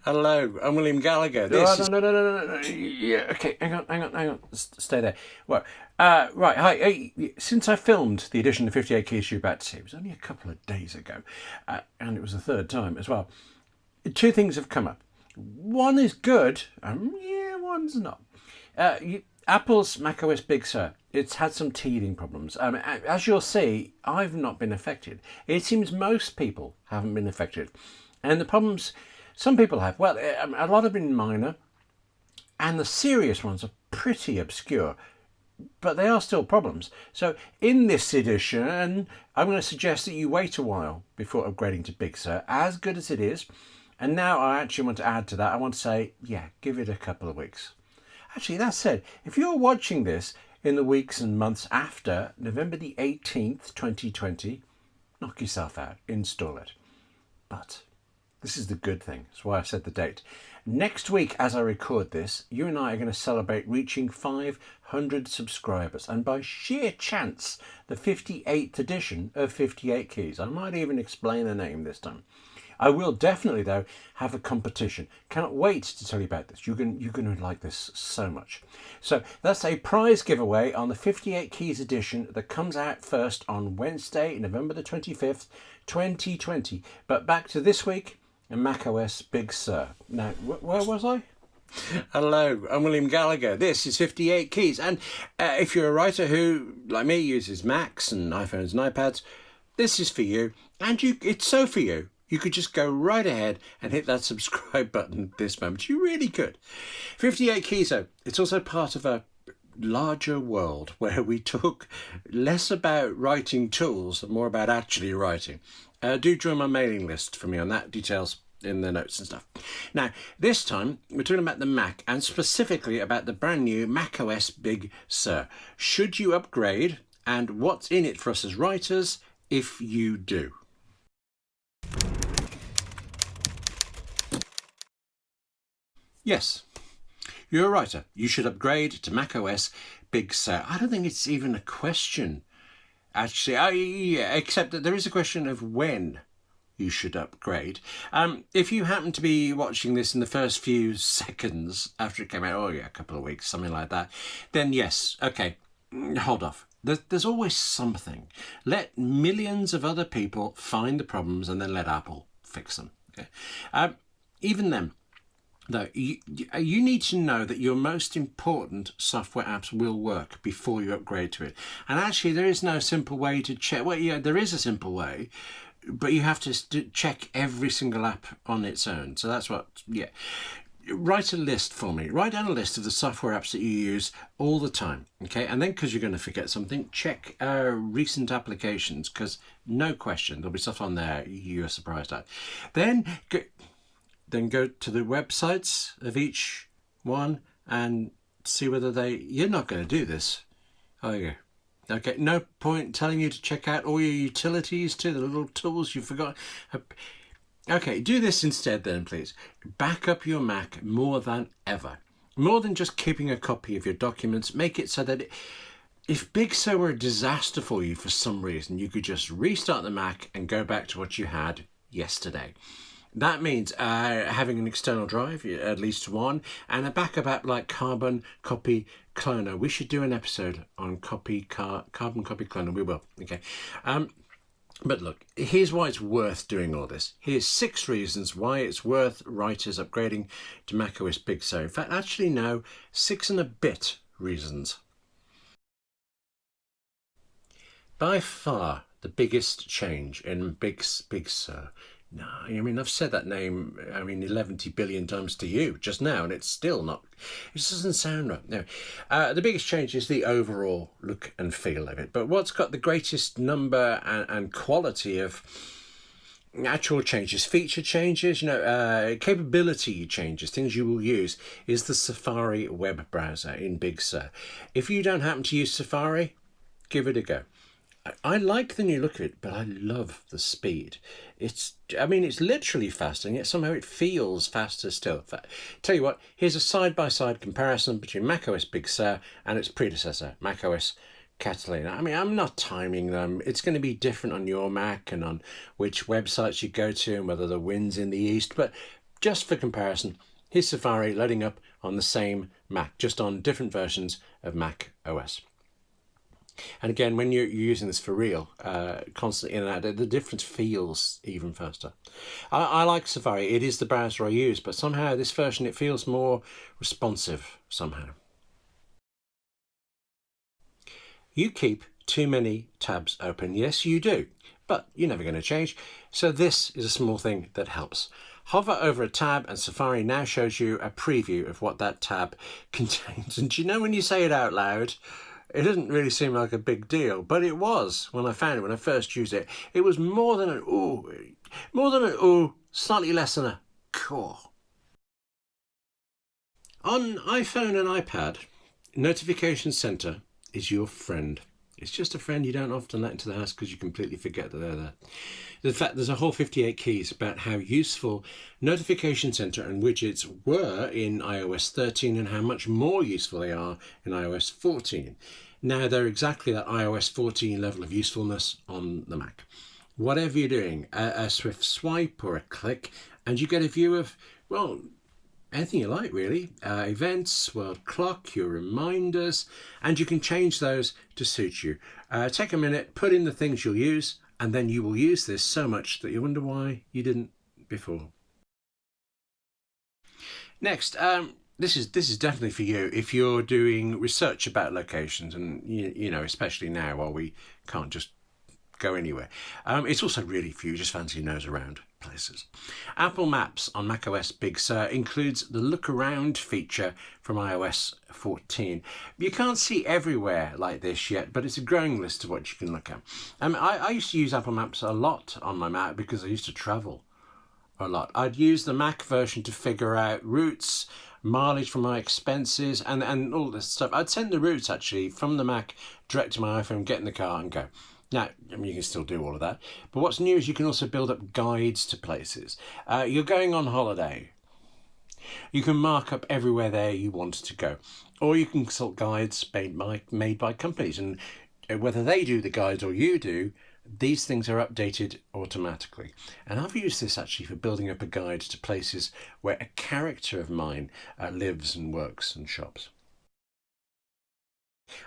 Hello, I'm William Gallagher. No, This no, is. no, no, no, no, no. Yeah, okay, hang on. Stay there. Well, right, hi. Since I filmed the edition of 58 Keys you're about to see, it was only a couple of days ago, and it was the third time as well. Two things have come up. One is good, yeah, one's not. Apple's macOS Big Sur, it's had some teething problems. As you'll see, I've not been affected. It seems most people haven't been affected. And the problems some people have, well, a lot have been minor, and the serious ones are pretty obscure, but they are still problems. So in this edition, I'm going to suggest that you wait a while before upgrading to Big Sur, as good as it is. And now I actually want to add to that. I want to say, yeah, give it a couple of weeks. Actually, that said, if you're watching this in the weeks and months after November the 18th, 2020, knock yourself out, install it. But this is the good thing. That's why I said the date. Next week, as I record this, you and I are going to celebrate reaching 500 subscribers. And by sheer chance, the 58th edition of 58 Keys. I might even explain the name this time. I will definitely, though, have a competition. Cannot wait to tell you about this. You're going to like this so much. So that's a prize giveaway on the 58 Keys edition that comes out first on Wednesday, November the 25th, 2020. But back to this week and macOS Big Sur. Now, where was I? Hello, I'm William Gallagher. This is 58 Keys. And if you're a writer who, like me, uses Macs and iPhones and iPads, this is for you. And it's so for you. You could just go right ahead and hit that subscribe button this moment. You really could. 58 Keys, though, it's also part of a larger world where we talk less about writing tools and more about actually writing. Do join my mailing list for me on that. Details in the notes and stuff. Now, this time we're talking about the Mac and specifically about the brand new macOS Big Sur. Should you upgrade and what's in it for us as writers if you do? Yes, you're a writer. You should upgrade to macOS Big Sur. I don't think it's even a question, actually. Yeah, except that there is a question of when you should upgrade. If you happen to be watching this in the first few seconds after it came out, a couple of weeks, something like that, then yes, okay, hold off. There's always something. Let millions of other people find the problems and then let Apple fix them. Okay, even then. Though you need to know that your most important software apps will work before you upgrade to it. And actually, there is no simple way to check. Well, yeah, there is a simple way, but you have to check every single app on its own. So that's what, yeah. Write a list for me. Write down a list of the software apps that you use all the time. Okay, and then because you're going to forget something, check recent applications because no question there'll be stuff on there you're surprised at. Then go to the websites of each one and see whether you're not going to do this, are you? Okay, no point telling you to check out all your utilities too, the little tools you forgot. Okay, do this instead then, please. Back up your Mac more than ever. More than just keeping a copy of your documents, make it so that if Big Sur were a disaster for you for some reason, you could just restart the Mac and go back to what you had yesterday. That means having an external drive, at least one, and a backup app like Carbon Copy Cloner. We should do an episode on Carbon Copy Cloner. We will. Okay. But look, here's why it's worth doing all this. Here's 6 reasons why it's worth writers upgrading to macOS Big Sur. In fact, actually no, 6 and a bit reasons. By far the biggest change in Big Sur. No, I mean, I've said that name, 11 billion times to you just now, and it's still not, it just doesn't sound right. No, the biggest change is the overall look and feel of it. But what's got the greatest number and quality of actual changes, feature changes, capability changes, things you will use, is the Safari web browser in Big Sur. If you don't happen to use Safari, give it a go. I like the new look of it, but I love the speed. It's literally faster, and yet somehow it feels faster still. Tell you what, here's a side-by-side comparison between macOS Big Sur and its predecessor, macOS Catalina. I'm not timing them. It's going to be different on your Mac and on which websites you go to and whether the wind's in the east, but just for comparison, here's Safari loading up on the same Mac, just on different versions of Mac OS. And again, when you're using this for real, constantly in and out, the difference feels even faster. I like Safari. It is the browser I use, but somehow this version, it feels more responsive somehow. You keep too many tabs open. Yes, you do, but you're never going to change. So this is a small thing that helps. Hover over a tab and Safari now shows you a preview of what that tab contains. And do you know, when you say it out loud, it doesn't really seem like a big deal, but it was when I found it, when I first used it. It was more than an ooh, slightly less than a caw. On iPhone and iPad, Notification Center is your friend. It's just a friend you don't often let into the house because you completely forget that they're there. In fact, there's a whole 58 keys about how useful Notification Center and widgets were in iOS 13 and how much more useful they are in iOS 14. Now they're exactly that iOS 14 level of usefulness on the Mac. Whatever you're doing, a swift swipe or a click, and you get a view of, well, anything you like really. Events, world clock, your reminders, and you can change those to suit you. Take a minute, put in the things you'll use, and then you will use this so much that you wonder why you didn't before. Next, this is definitely for you if you're doing research about locations, and you know, especially now while we can't just go anywhere. It's also really for you just fancy your nose around places. Apple Maps on macOS Big Sur includes the look around feature from iOS 14. You can't see everywhere like this yet, but it's a growing list of what you can look at. I used to use Apple Maps a lot on my Mac because I used to travel a lot. I'd use the Mac version to figure out routes, mileage from my expenses, and all this stuff. I'd send the routes actually from the Mac direct to my iPhone, get in the car and go. Now, I mean, you can still do all of that, but what's new is you can also build up guides to places. You're going on holiday. You can mark up everywhere there you want to go, or you can consult guides made by companies, and whether they do the guides or you do, these things are updated automatically. And I've used this actually for building up a guide to places where a character of mine lives and works and shops.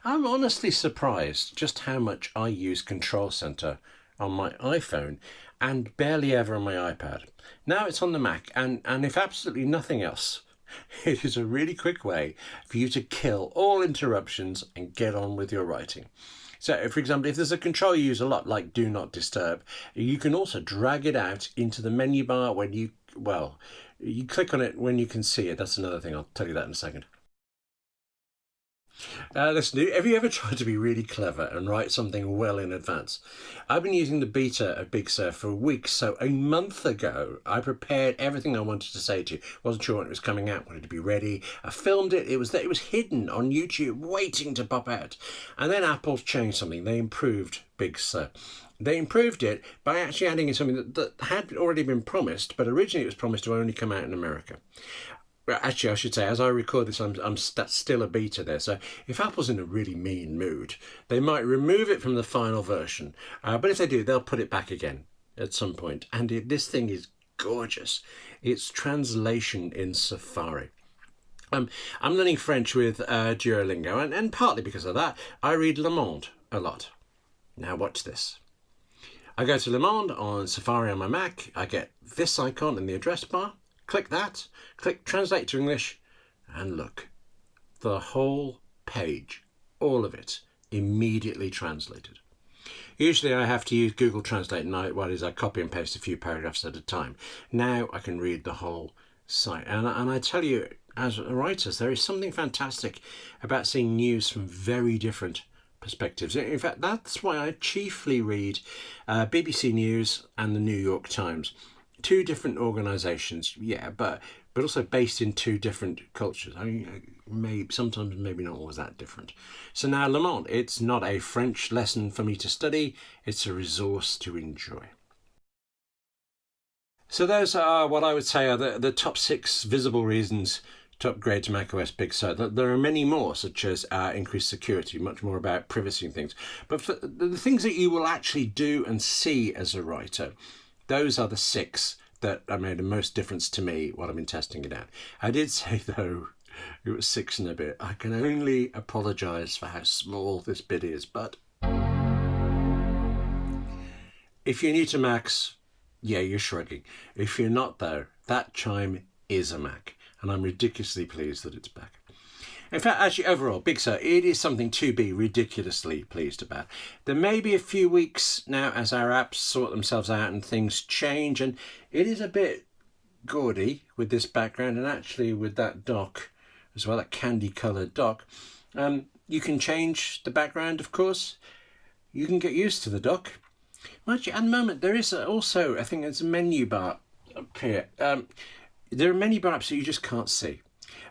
I'm honestly surprised just how much I use Control Center on my iPhone and barely ever on my iPad. Now it's on the Mac, and if absolutely nothing else, it is a really quick way for you to kill all interruptions and get on with your writing. So, for example, if there's a control you use a lot, like Do Not Disturb, you can also drag it out into the menu bar when you click on it when you can see it. That's another thing. I'll tell you that in a second. Listen, have you ever tried to be really clever and write something well in advance? I've been using the beta of Big Sur for weeks, so a month ago I prepared everything I wanted to say to you. Wasn't sure when it was coming out, wanted to be ready. I filmed it, it was hidden on YouTube, waiting to pop out. And then Apple changed something, they improved Big Sur. They improved it by actually adding in something that had already been promised, but originally it was promised to only come out in America. Well, actually, I should say, as I record this, I'm still a beta there. So if Apple's in a really mean mood, they might remove it from the final version. But if they do, they'll put it back again at some point. And this thing is gorgeous. It's translation in Safari. I'm learning French with Duolingo, and partly because of that, I read Le Monde a lot. Now watch this. I go to Le Monde on Safari on my Mac. I get this icon in the address bar. Click that, click Translate to English, and look, the whole page, all of it, immediately translated. Usually I have to use Google Translate, and I copy and paste a few paragraphs at a time. Now I can read the whole site, and I tell you, as writers, there is something fantastic about seeing news from very different perspectives. In fact, that's why I chiefly read BBC News and the New York Times. Two different organisations, yeah, but also based in two different cultures. I mean, sometimes maybe not always that different. So now Le Monde, it's not a French lesson for me to study, it's a resource to enjoy. So those are what I would say are the top 6 visible reasons to upgrade to macOS Big Sur. There are many more, such as increased security, much more about privacy and things. But for the things that you will actually do and see as a writer, those are the 6 that made the most difference to me while I've been testing it out. I did say, though, it was 6 and a bit. I can only apologise for how small this bit is, but if you're new to Macs, yeah, you're shrugging. If you're not, though, that chime is a Mac, and I'm ridiculously pleased that it's back. In fact, actually, overall, Big Sur, it is something to be ridiculously pleased about. There may be a few weeks now as our apps sort themselves out and things change, and it is a bit gaudy with this background, and actually with that dock as well, that candy-coloured dock. You can change the background, of course. You can get used to the dock. Actually, at the moment, there is also, I think there's a menu bar up here. There are menu bar apps that you just can't see.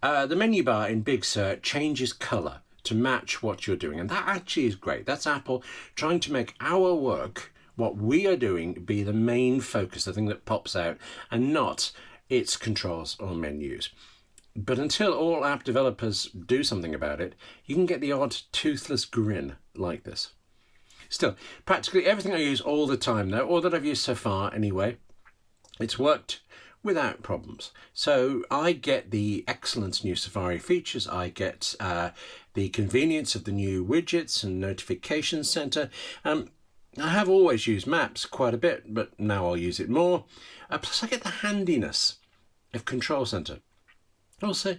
The menu bar in Big Sur changes colour to match what you're doing, and that actually is great. That's Apple trying to make our work, what we are doing, be the main focus, the thing that pops out, and not its controls or menus. But until all app developers do something about it, you can get the odd toothless grin like this. Still, practically everything I use all the time though, or that I've used so far anyway, it's worked without problems. So I get the excellent new Safari features, I get the convenience of the new widgets and notification center. I have always used Maps quite a bit, but now I'll use it more. Plus I get the handiness of Control Center. Also,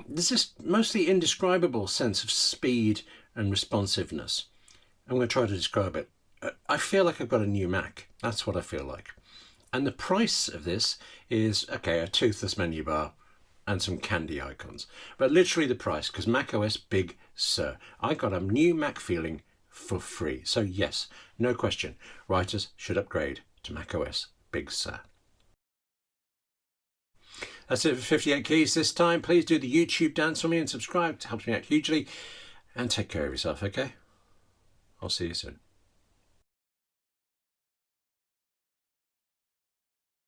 there's this mostly indescribable sense of speed and responsiveness. I'm going to try to describe it. I feel like I've got a new Mac. That's what I feel like. And the price of this is, okay, a toothless menu bar and some candy icons. But literally the price, because macOS Big Sur. I got a new Mac feeling for free. So yes, no question, writers should upgrade to macOS Big Sur. That's it for 58 Keys this time. Please do the YouTube dance for me and subscribe. It helps me out hugely. And take care of yourself, okay? I'll see you soon.